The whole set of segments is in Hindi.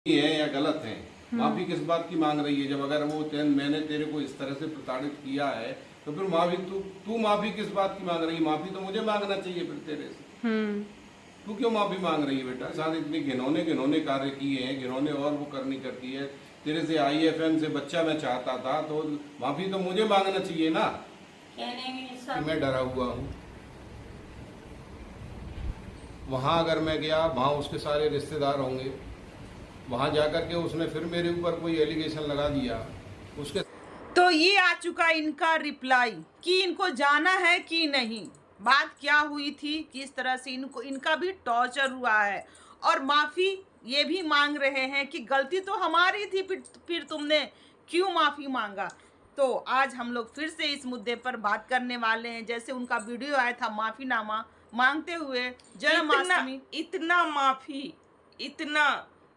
है या गलत है। माफी किस बात की मांग रही है? जब अगर वो मैंने तेरे को इस तरह से प्रताड़ित किया है तो फिर माफी तू माफी किस बात की मांग रही है? माफी तो मुझे मांगना चाहिए फिर तेरे से। तू क्यों माफी मांग रही है बेटा? साथ इतने घिनौने कार्य किए हैं, घिनौने और वो करनी करती है। तेरे से IFM से बच्चा मैं चाहता था तो माफी तो मुझे मांगना चाहिए ना कि मैं डरा हुआ हूँ। वहां अगर मैं गया, वहां उसके सारे रिश्तेदार होंगे, वहां जाकर के उसने फिर मेरे ऊपर कोई एलिगेशन लगा दिया उसके। तो ये आ चुका इनका रिप्लाई कि इनको जाना है कि नहीं, बात क्या हुई थी, किस तरह से इनको इनका भी टॉर्चर हुआ है और माफी ये भी मांग रहे हैं कि गलती तो हमारी थी, फिर तुमने क्यों माफी मांगा। तो आज हम लोग फिर से इस मुद्दे पर बात करने वाले हैं। जैसे उनका वीडियो आया था माफीनामा मांगते हुए जन्माष्टमी, इतना माफी, इतना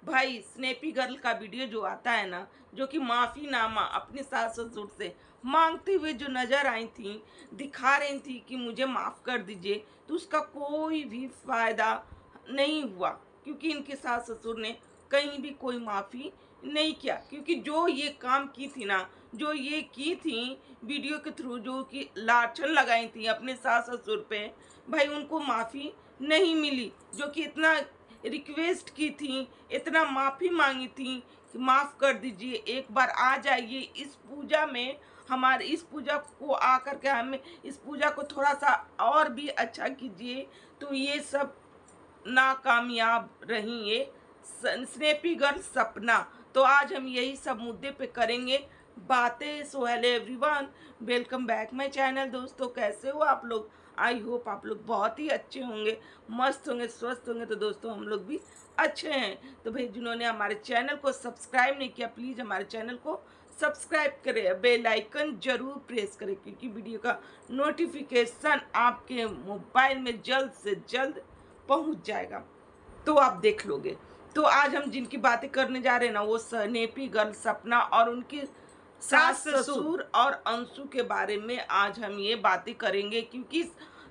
भाई स्नैपी गर्ल का वीडियो जो आता है ना, जो कि माफीनामा अपने सास ससुर से मांगते हुए जो नजर आई थी, दिखा रही थी कि मुझे माफ कर दीजिए, तो उसका कोई भी फायदा नहीं हुआ, क्योंकि इनके सास ससुर ने कहीं भी कोई माफी नहीं किया। क्योंकि जो ये काम की थी ना, जो ये की थी वीडियो के थ्रू, जो कि लाछन लगाई थी अपने सास ससुर पे, भाई उनको माफी नहीं मिली। जो कि इतना रिक्वेस्ट की थी, इतना माफी मांगी थी कि माफ कर दीजिए, एक बार आ जाइए इस पूजा में, हमारे इस पूजा को आकर के हमें इस पूजा को थोड़ा सा और भी अच्छा कीजिए। तो ये सब नाकामयाब रही ये स्नैपी गर्ल सपना। तो आज हम यही सब मुद्दे पे करेंगे बातें। So hello everyone, welcome back my channel. दोस्तों कैसे हो आप लोग? आई होप आप लोग बहुत ही अच्छे होंगे, मस्त होंगे, स्वस्थ होंगे। तो दोस्तों हम लोग भी अच्छे हैं। तो भाई जिन्होंने हमारे चैनल को सब्सक्राइब नहीं किया, प्लीज़ हमारे चैनल को सब्सक्राइब करें, बेल आइकन जरूर प्रेस करें, क्योंकि वीडियो का नोटिफिकेशन आपके मोबाइल में जल्द से जल्द पहुंच जाएगा, तो आप देख लोगे। तो आज हम जिनकी बातें करने जा रहे हैं ना, वो स्नैपी गर्ल सपना और उनकी सास ससुर और अंशु के बारे में आज हम ये बातें करेंगे। क्योंकि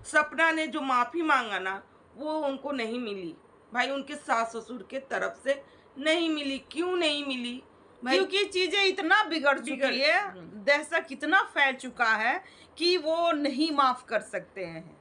सपना ने जो माफी मांगा ना, वो उनको नहीं मिली भाई, उनके सास ससुर के तरफ से नहीं मिली। क्यों नहीं मिली भाई? क्योंकि चीजें इतना बिगड़ चुकी है, दहशत इतना फैल चुका है कि वो नहीं माफ कर सकते हैं।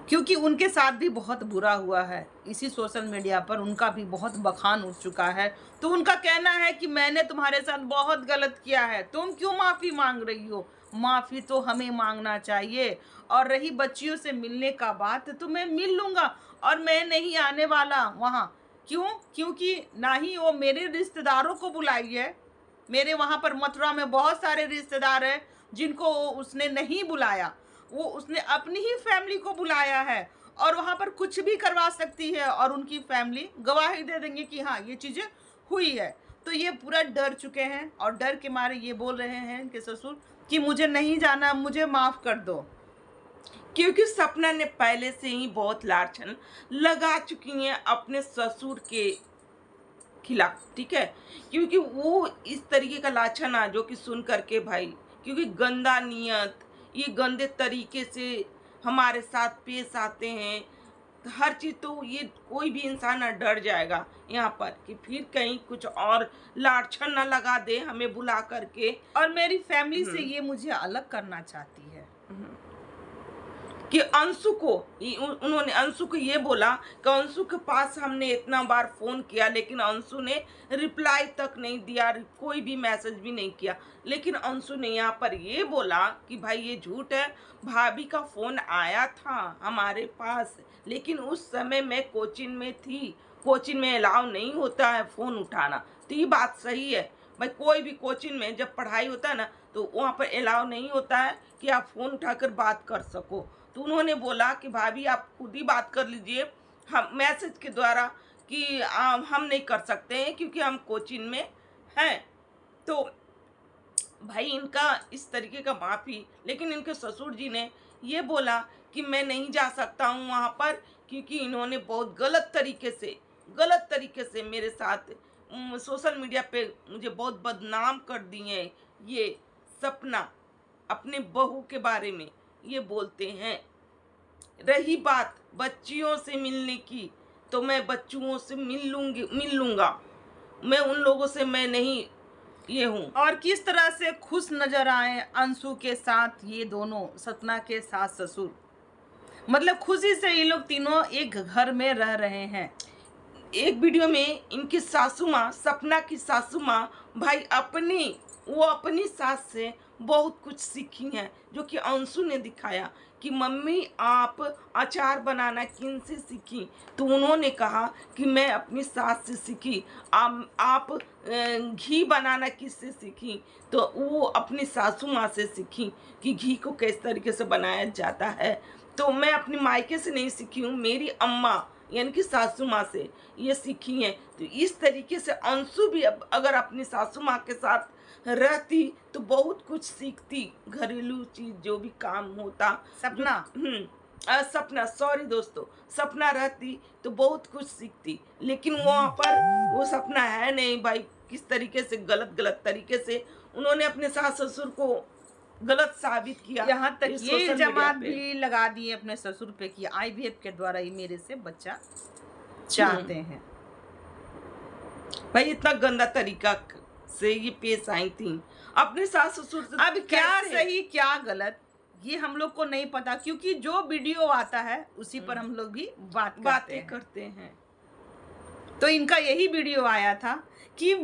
क्योंकि उनके साथ भी बहुत बुरा हुआ है, इसी सोशल मीडिया पर उनका भी बहुत बखान उठ चुका है। तो उनका कहना है कि मैंने तुम्हारे साथ बहुत गलत किया है, तुम क्यों माफ़ी मांग रही हो? माफ़ी तो हमें मांगना चाहिए। और रही बच्चियों से मिलने का बात, तो मैं मिल लूँगा और मैं नहीं आने वाला वहाँ। क्यों? क्योंकि ना ही वो मेरे रिश्तेदारों को बुलाई है। मेरे वहाँ पर मथुरा में बहुत सारे रिश्तेदार हैं जिनको उसने नहीं बुलाया। वो उसने अपनी ही फैमिली को बुलाया है और वहाँ पर कुछ भी करवा सकती है और उनकी फैमिली गवाही दे देंगे कि हाँ ये चीज़ें हुई है। तो ये पूरा डर चुके हैं और डर के मारे ये बोल रहे हैं इनके ससुर कि मुझे नहीं जाना, मुझे माफ़ कर दो। क्योंकि सपना ने पहले से ही बहुत लाछन लगा चुकी हैं अपने ससुर के खिलाफ, ठीक है। क्योंकि वो इस तरीके का लाछना जो कि सुन करके भाई, क्योंकि गंदा नियत, ये गंदे तरीके से हमारे साथ पेश आते हैं, हर चीज़। तो ये कोई भी इंसान ना डर जाएगा यहाँ पर कि फिर कहीं कुछ और लाछन ना लगा दे हमें बुला करके। और मेरी फैमिली से ये मुझे अलग करना चाहती है। कि अंशु को उन्होंने अंशु को ये बोला कि अंशु के पास हमने इतना बार फ़ोन किया, लेकिन अंशु ने रिप्लाई तक नहीं दिया, कोई भी मैसेज भी नहीं किया। लेकिन अंशु ने यहाँ पर ये बोला कि भाई ये झूठ है, भाभी का फ़ोन आया था हमारे पास, लेकिन उस समय मैं कोचिंग में थी, कोचिंग में अलाउ नहीं होता है फ़ोन उठाना। तो ये बात सही है भाई, कोई भी कोचिंग में जब पढ़ाई होता है ना, तो वहाँ पर अलाउ नहीं होता है कि आप फ़ोन उठाकर बात कर सको। तो उन्होंने बोला कि भाभी आप खुद ही बात कर लीजिए हम मैसेज के द्वारा, कि हम नहीं कर सकते हैं क्योंकि हम कोचिंग में हैं। तो भाई इनका इस तरीके का माफ़ी, लेकिन इनके ससुर जी ने ये बोला कि मैं नहीं जा सकता हूँ वहाँ पर, क्योंकि इन्होंने बहुत गलत तरीके से मेरे साथ सोशल मीडिया पे मुझे बहुत बदनाम कर दिए हैं। ये सपना अपने बहू के बारे में ये बोलते हैं। रही बात बच्चियों से मिलने की, तो मैं बच्चों से मिल लूँगा, मैं उन लोगों से मैं नहीं ये हूँ। और किस तरह से खुश नजर आए अंशु के साथ ये दोनों, सपना के सास ससुर, मतलब खुशी से ये लोग तीनों एक घर में रह रहे हैं। एक वीडियो में इनकी सासू माँ, सपना की सासू माँ भाई अपनी सास से बहुत कुछ सीखी हैं, जो कि अंशु ने दिखाया कि मम्मी आप अचार बनाना किन से सीखी, तो उन्होंने कहा कि मैं अपनी सास से सीखी। आप घी बनाना किससे सीखी, तो वो अपनी सासू माँ से सीखी कि घी को किस तरीके से बनाया जाता है। तो मैं अपनी मायके से नहीं सीखी हूँ, मेरी अम्मा यानी कि सासू माँ से ये सीखी हैं। तो इस तरीके से अंशु भी अगर अपनी सासू माँ के साथ रहती तो बहुत कुछ सीखती, घरेलू चीज जो भी काम होता। सपना सॉरी दोस्तों, सपना रहती तो बहुत कुछ सीखती, लेकिन वहाँ पर वो सपना है नहीं भाई। किस तरीके से गलत तरीके से उन्होंने अपने सास ससुर को गलत साबित किया। यहाँ तक इस ये सोशल मीडिया इल्जाम पे। भी लगा दिए अपने ससुर पे कि आईवीएफ के द्वारा ही मेरे से बच्चा चाहते हैं। भाई इतना गंदा तरीका से ये पेश आई थी अपने सास ससुर से। अब क्या कैसे? सही क्या गलत ये हम लोग को नहीं पता, क्योंकि जो वीडियो आता है उसी पर हम लोग भी बातें करते हैं। तो इनका यही वीडियो आया था कि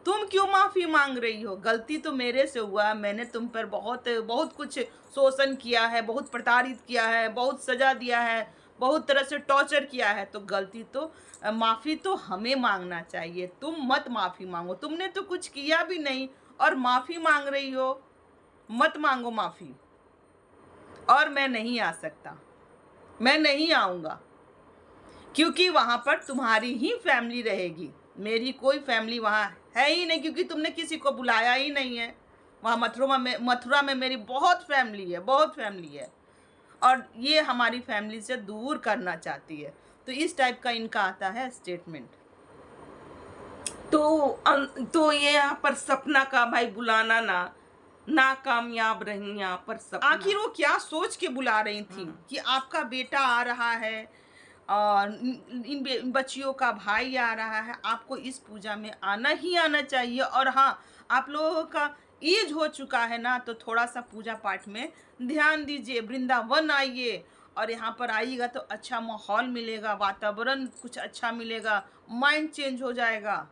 तुम क्यों माफी मांग रही हो, गलती तो मेरे से हुआ, मैंने तुम पर बहुत कुछ शोषण किया है, बहुत प्रताड़ित किया है, बहुत सजा दिया है, बहुत तरह से टॉर्चर किया है, तो गलती तो माफी तो हमें मांगना चाहिए, तुम मत माफी मांगो, तुमने तो कुछ किया भी नहीं और माफी मांग रही हो, मत मांगो माफी। और मैं नहीं आ सकता, मैं नहीं आऊंगा, क्योंकि वहां पर तुम्हारी ही फैमिली रहेगी, मेरी कोई फैमिली वहां है ही नहीं, क्योंकि तुमने किसी को बुलाया ही नहीं है। वहाँ मथुरा में मेरी बहुत फैमिली है और ये हमारी फैमिली से दूर करना चाहती है। तो इस टाइप का इनका आता है स्टेटमेंट। तो ये यहाँ पर सपना का भाई बुलाना ना कामयाब रही यहाँ पर सपना। आखिर वो क्या सोच के बुला रही थी कि आपका बेटा आ रहा है और इन बच्चियों का भाई आ रहा है, आपको इस पूजा में आना ही आना चाहिए। और हाँ, आप लोगों का एज हो चुका है ना, तो थोड़ा सा पूजा पाठ में ध्यान दीजिए, वृंदावन आइए और यहाँ पर आइएगा तो अच्छा माहौल मिलेगा, वातावरण कुछ अच्छा मिलेगा, माइंड चेंज हो जाएगा।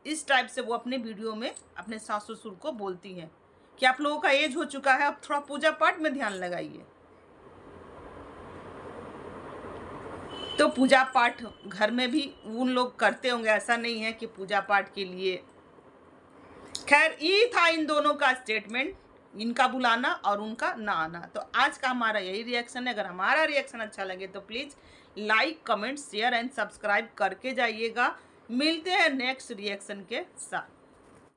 इस टाइप से वो अपने वीडियो में अपने सास ससुर को बोलती हैं कि आप लोगों का एज हो चुका है, अब थोड़ा पूजा पाठ में ध्यान लगाइए। तो पूजा पाठ घर में भी उन लोग करते होंगे, ऐसा नहीं है कि पूजा पाठ के लिए। खैर, ये था इन दोनों का स्टेटमेंट, इनका बुलाना और उनका ना आना। तो आज का हमारा यही रिएक्शन है। अगर हमारा रिएक्शन अच्छा लगे तो please like, comment, share and subscribe करके जाइएगा। मिलते हैं नेक्स्ट रिएक्शन के साथ।